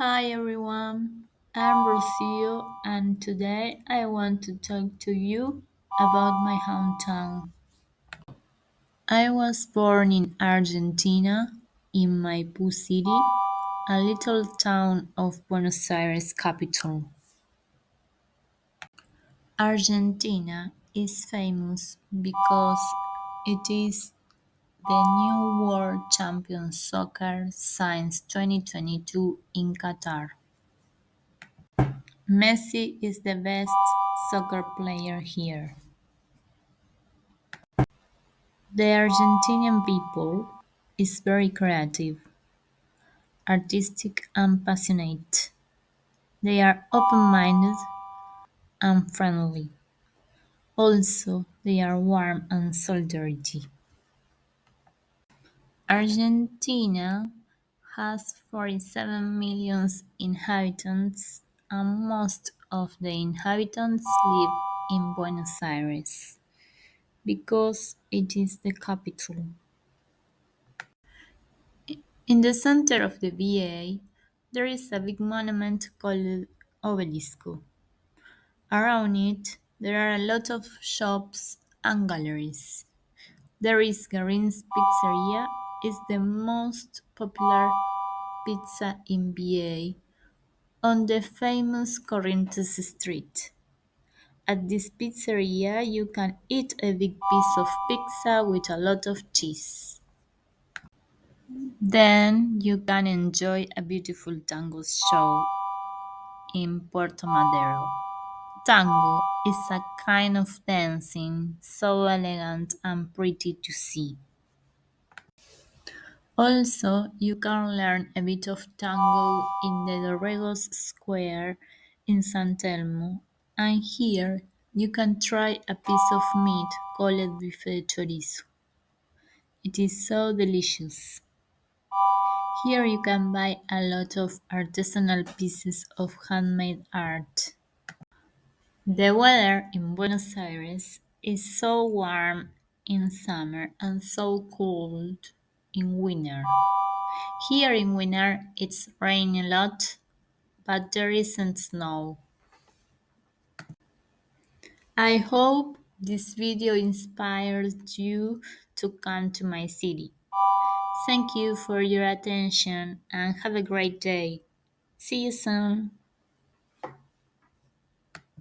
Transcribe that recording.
Hi everyone, I'm Rocio and today I want to talk to you about my hometown. I was born in Argentina, in Maipú City, a little town of Buenos Aires capital. Argentina is famous because it is the new world champion soccer since 2022 in Qatar. Messi is the best soccer player here. The Argentinian people is very creative, artistic and passionate. They are open-minded and friendly. Also, they are warm and solidarity. Argentina has 47 million inhabitants and most of the inhabitants live in Buenos Aires because it is the capital. In the center of the VA, there is a big monument called Obelisco. Around it, there are a lot of shops and galleries. There is Garin's Pizzeria, is the most popular pizza in VA on the famous Corrientes Street. At this pizzeria, you can eat a big piece of pizza with a lot of cheese. Then you can enjoy a beautiful tango show in Puerto Madero. Tango is a kind of dancing so elegant and pretty to see. Also, you can learn a bit of tango in the Dorregos Square in San Telmo, and here you can try a piece of meat called bife de chorizo. It is so delicious. Here you can buy a lot of artisanal pieces of handmade art. The weather in Buenos Aires is so warm in summer and so cold in winter. Here in winter it's raining a lot, but there isn't snow. I hope this video inspires you to come to my city. Thank you for your attention and have a great day. See you soon.